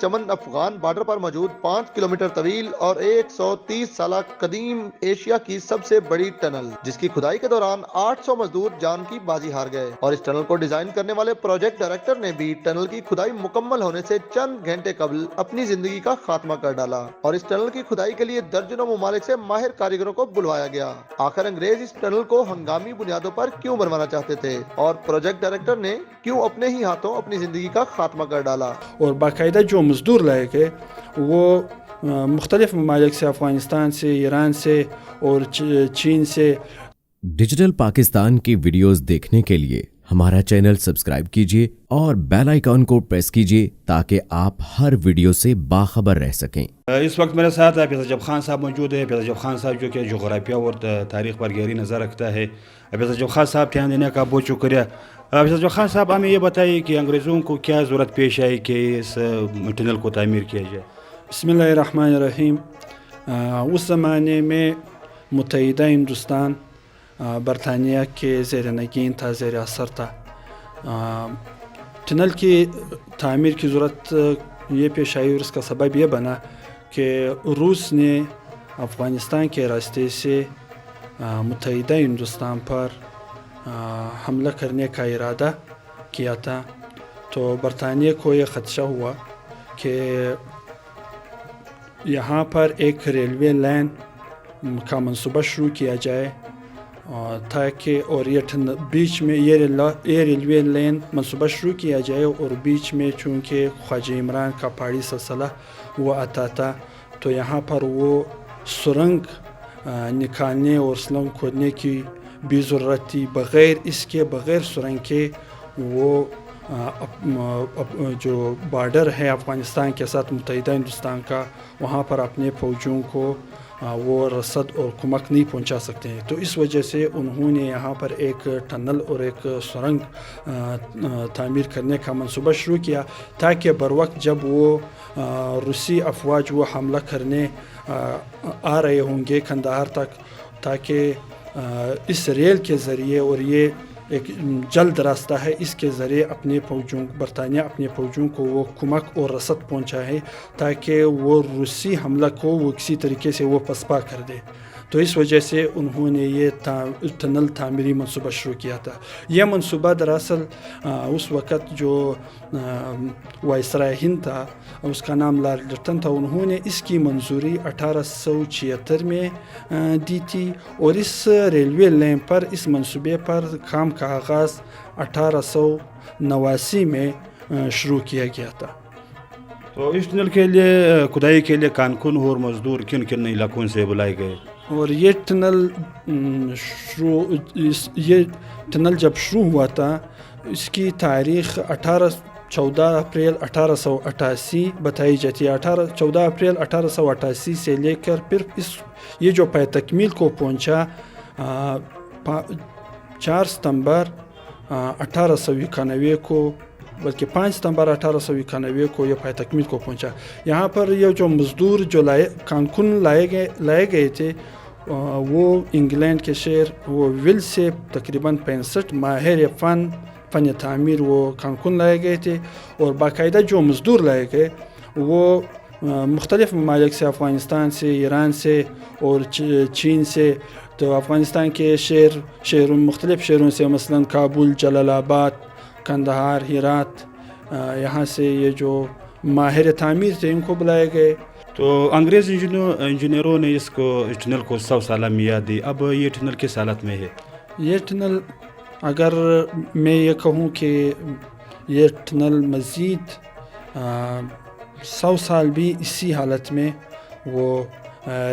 چمن افغان بارڈر پر موجود 5 کلومیٹر طویل اور 130 سالہ قدیم ایشیا کی سب سے بڑی ٹنل، جس کی کھدائی کے دوران 800 مزدور جان کی بازی ہار گئے، اور اس ٹنل کو ڈیزائن کرنے والے پروجیکٹ ڈائریکٹر نے بھی ٹنل کی کھدائی مکمل ہونے سے چند گھنٹے قبل اپنی زندگی کا خاتمہ کر ڈالا، اور اس ٹنل کی کھدائی کے لیے درجنوں ممالک سے ماہر کاریگروں کو بلوایا گیا۔ آخر انگریز اس ٹنل کو ہنگامی بنیادوں پر کیوں بنوانا چاہتے تھے، اور پروجیکٹ ڈائریکٹر نے کیوں اپنے ہی ہاتھوں اپنی زندگی کا خاتمہ کر ڈالا؟ اور باقاعدہ جو مزدور لائے گئے وہ مختلف ممالک سے، افغانستان سے، ایران سے اور چین سے۔ ڈیجیٹل پاکستان کی ویڈیوز دیکھنے کے لیے ہمارا چینل سبسکرائب کیجیے اور بیل آئیکن کو پریس کیجیے تاکہ آپ ہر ویڈیو سے باخبر رہ سکیں۔ اس وقت میرے ساتھ حافظ اجب خان صاحب موجود ہے۔ حافظ اجب خان صاحب جو کہ جغرافیہ اور تاریخ پر گہری نظر رکھتا ہے۔ حافظ اجب خان صاحب دھیان دینے کا بہت شکریہ۔ حافظ اجب خان صاحب ہمیں یہ بتائیے کہ انگریزوں کو کیا ضرورت پیش آئی کہ اس ٹنل کو تعمیر کیا جائے؟ بسم اللہ الرحمن الرحیم۔ اس زمانے میں متحدہ ہندوستان برطانیہ کے زیر نگین تھا، زیر اثر تھا۔ ٹنل کی تعمیر کی ضرورت یہ پیش آئی اور اس کا سبب یہ بنا کہ روس نے افغانستان کے راستے سے متحدہ ہندوستان پر حملہ کرنے کا ارادہ کیا تھا، تو برطانیہ کو یہ خدشہ ہوا کہ یہاں پر ایک ریلوے لائن کا منصوبہ شروع کیا جائے تاکہ اور یہ بیچ میں یہ ریلوے لائن منصوبہ شروع کیا جائے، اور بیچ میں چونکہ خواجہ عمران کا پہاڑی سلسلہ وہ آتا تھا، تو یہاں پر وہ سرنگ نکالنے اور سرنگ کھودنے کی بھی ضرورت تھی۔ بغیر سرنگ کے وہ جو بارڈر ہے افغانستان کے ساتھ متحدہ ہندوستان کا، وہاں پر اپنے فوجوں کو وہ رسد اور کمک نہیں پہنچا سکتے ہیں، تو اس وجہ سے انہوں نے یہاں پر ایک ٹنل اور ایک سرنگ تعمیر کرنے کا منصوبہ شروع کیا تاکہ بروقت جب وہ روسی افواج وہ حملہ کرنے آ رہے ہوں گے کندہار تک، تاکہ اس ریل کے ذریعے، اور یہ ایک جلد راستہ ہے، اس کے ذریعے برطانیہ اپنے فوجوں کو وہ کمک اور رسد پہنچائے تاکہ وہ روسی حملہ کو وہ کسی طریقے سے وہ پسپا کر دے۔ تو اس وجہ سے انہوں نے یہ ٹنل تعمیری منصوبہ شروع کیا تھا۔ یہ منصوبہ دراصل اس وقت جو وائسرائے ہند تھا، اس کا نام لارڈ لیٹن تھا، انہوں نے اس کی منظوری 1876 میں دی تھی، اور اس ریلوے لائن پر، اس منصوبے پر کام کا آغاز 1889 میں شروع کیا گیا تھا۔ تو اس ٹنل کے لیے کھدائی کے لیے کون اور مزدور کن کن علاقوں سے بلائے گئے؟ اور یہ ٹنل جب شروع ہوا تھا، اس کی تاریخ 14 اپریل 1888 بتائی جاتی ہے۔ 14 اپریل 1888 سے لے کر پھر یہ جو پائے تکمیل کو پہنچا 4 ستمبر 1891 کو، بلکہ 5 ستمبر 1891 کو یہ پائے تکمیل کو پہنچا۔ یہاں پر یہ جو مزدور جو کانکن لائے گئے تھے، وہ انگلینڈ کے شہر وہ ول سے تقریباً 65 ماہر فن تعمیر وہ کانکن لائے گئے تھے، اور باقاعدہ جو مزدور لائے گئے وہ مختلف ممالک سے، افغانستان سے، ایران سے اور چین سے۔ تو افغانستان کے مختلف شہروں سے، مثلا کابل، جلال آباد، کندہار، ہرات، یہاں سے یہ جو ماہر تعمیر تھے ان کو بلائے گئے۔ تو انگریز انجینئروں نے اس ٹنل کو 100 سالہ میعاد دی۔ اب یہ ٹنل کس حالت میں ہے؟ یہ ٹنل، اگر میں یہ کہوں کہ یہ ٹنل مزید 100 سال بھی اسی حالت میں وہ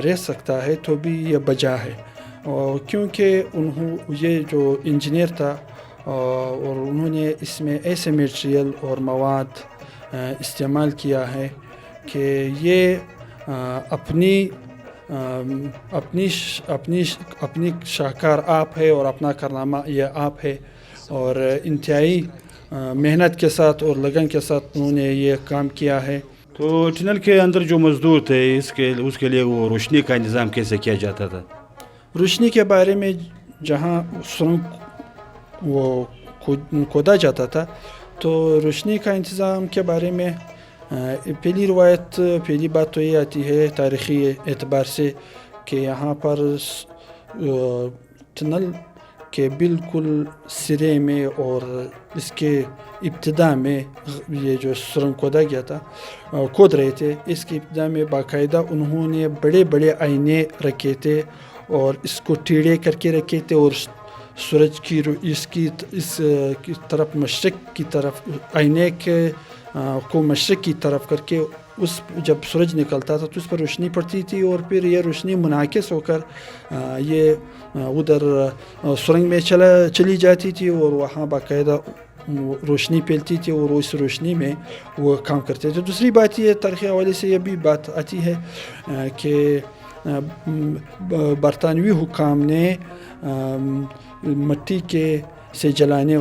رہ سکتا ہے تو بھی یہ بجا ہے، کیونکہ یہ جو انجینئر تھا اور انہوں نے اس میں ایسے میٹیریل اور مواد استعمال کیا ہے کہ یہ اپنی شاہکار آپ ہے اور اپنا کارنامہ یہ آپ ہے، اور انتہائی محنت کے ساتھ اور لگن کے ساتھ انہوں نے یہ کام کیا ہے۔ تو ٹنل کے اندر جو مزدور تھے اس کے لیے وہ روشنی کا انتظام کیسے کیا جاتا تھا؟ روشنی کے بارے میں جہاں سرنگ وہ کھودا جاتا تھا، تو روشنی کا انتظام کے بارے میں پہلی روایت پہلی بات تو یہ آتی ہے تاریخی اعتبار سے کہ یہاں پر ٹنل کے بالکل سرے میں اور اس کے ابتدا میں یہ جو سرنگ کھودا گیا تھا کھود رہے تھے، اس کی ابتدا میں باقاعدہ انہوں نے بڑے بڑے آئینے رکھے تھے اور اس کو ٹیڑھے کر کے رکھے تھے، اور سورج کی اس کی طرف مشرق کی طرف آئینے کے کو مشرق کی طرف کر کے اس جب سورج نکلتا تھا تو اس پر روشنی پڑتی تھی، اور پھر یہ روشنی منعکس ہو کر یہ ادھر سرنگ میں چلی جاتی تھی اور وہاں باقاعدہ روشنی پھیلتی تھی اور اس روشنی میں وہ کام کرتے تھے۔ دوسری بات یہ تاریخی حوالے سے یہ بھی بات آتی ہے کہ برطانوی حکام نے مٹی کے سے جلنے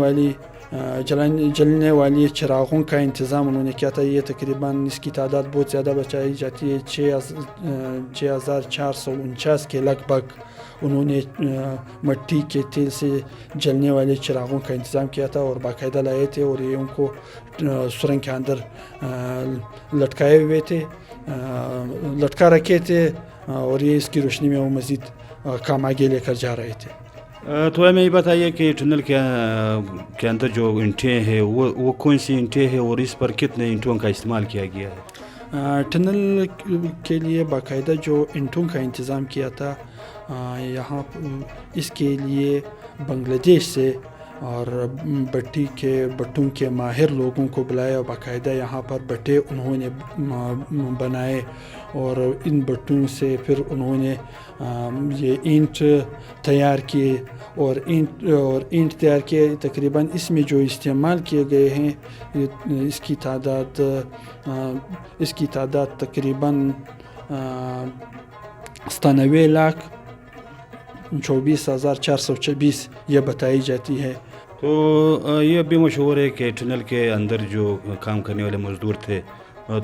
والی چراغوں کا انتظام انہوں نے کیا تھا۔ یہ تقریباً اس کی تعداد بہت زیادہ بتائی جاتی ہے، 6449 کے لگ بھگ انہوں نے مٹی کے تیل سے جلنے والے چراغوں کا انتظام کیا تھا اور باقاعدہ لائے تھے، اور یہ ان کو سرنگ کے اندر لٹکائے ہوئے تھے، لٹکا رکھے تھے، اور یہ اس کی روشنی میں وہ مزید کام آگے لے کر جا رہے تھے۔ تو ہمیں یہ بتائیے کہ ٹنل کے اندر جو اینٹیں ہیں وہ کون سی اینٹیں ہیں اور اس پر کتنے اینٹوں کا استعمال کیا گیا ہے؟ ٹنل کے لیے باقاعدہ جو اینٹوں کا انتظام کیا تھا یہاں اس کے لیے بنگلہ دیش سے اور بٹوں کے ماہر لوگوں کو بلایا، اور باقاعدہ یہاں پر بٹے انہوں نے بنائے، اور ان بٹوں سے پھر انہوں نے یہ اینٹ تیار کیے، اور اینٹ تیار کیے۔ تقریباً اس میں جو استعمال کیے گئے ہیں اس کی تعداد تقریباً 97,24,426 یہ بتائی جاتی ہے۔ تو یہ بھی مشہور ہے کہ ٹنل کے اندر جو کام کرنے والے مزدور تھے،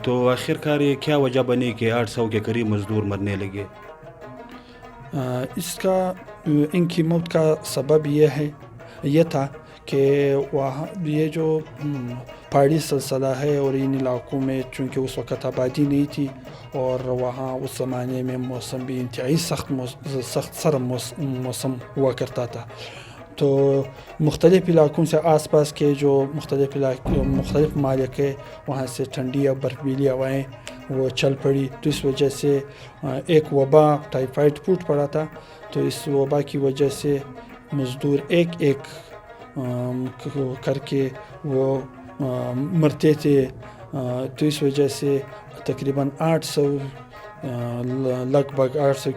تو آخر کار یہ کیا وجہ بنی کہ 800 کے قریب مزدور مرنے لگے؟ اس کا ان کی موت کا سبب یہ تھا کہ وہاں یہ جو پہاڑی سلسلہ ہے اور ان علاقوں میں چونکہ اس وقت آبادی نہیں تھی، اور وہاں اس زمانے میں موسم بھی انتہائی سخت سرد موسم ہوا کرتا تھا، تو مختلف علاقوں سے آس پاس کے جو مختلف ممالک ہے وہاں سے ٹھنڈی یا برفیلی ہوائیں وہ چل پڑی، تو اس وجہ سے ایک وبا ٹائیفائڈ پھوٹ پڑا تھا۔ تو اس وبا کی وجہ سے مزدور ایک کر کے وہ مرتے تھے، تو اس وجہ سے تقریباً 800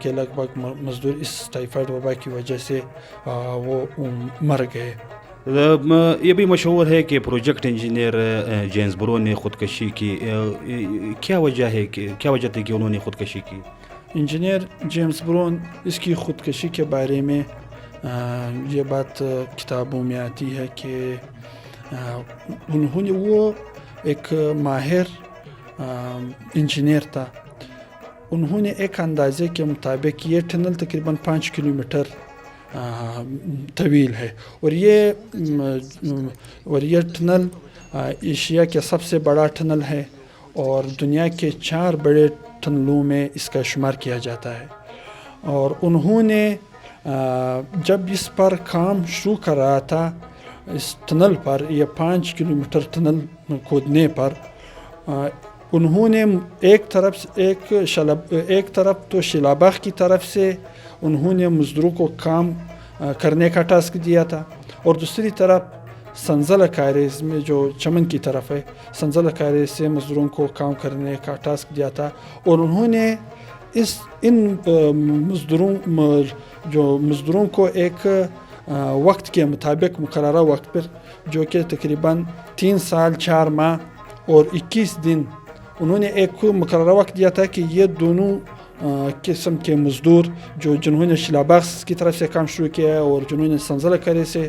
کے لگ بھگ مزدور اس ٹائیفائڈ وبا کی وجہ سے وہ مر گئے۔ یہ بھی مشہور ہے کہ پروجیکٹ انجینئر جیمز برو نے خودکشی کی، کیا وجہ تھی کہ انہوں نے خودکشی کی؟ انجینئر جیمز برون اس کی خودکشی کے بارے میں یہ بات کتابوں میں آتی ہے کہ انہوں نے وہ ایک ماہر انجینئر تھا، انہوں نے ایک اندازے کے مطابق یہ ٹنل تقریباً 5 کلومیٹر طویل ہے، اور یہ ٹنل ایشیا کے سب سے بڑا ٹنل ہے، اور دنیا کے 4 بڑے ٹنلوں میں اس کا شمار کیا جاتا ہے۔ اور انہوں نے جب اس پر کام شروع کر رہا تھا اس ٹنل پر، یہ 5 کلومیٹر ٹنل کھودنے پر، انہوں نے ایک طرف تو شلاباغ کی طرف سے انہوں نے مزدوروں کو کام کرنے کا ٹاسک دیا تھا، اور دوسری طرف سنزل کاریز میں جو چمن کی طرف ہے، سنزل کاریز سے مزدوروں کو کام کرنے کا ٹاسک دیا تھا، اور انہوں نے ان مزدوروں کو ایک وقت کے مطابق مقررہ وقت پر، جو کہ تقریباً 3 سال 4 ماہ اور 21 دن، انہوں نے ایک مقررہ وقت دیا تھا کہ یہ دونوں قسم کے مزدور جنہوں نے شلاباغ کی طرف سے کام شروع کیا ہے اور جنہوں نے سنزل کرے سے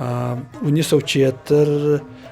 1976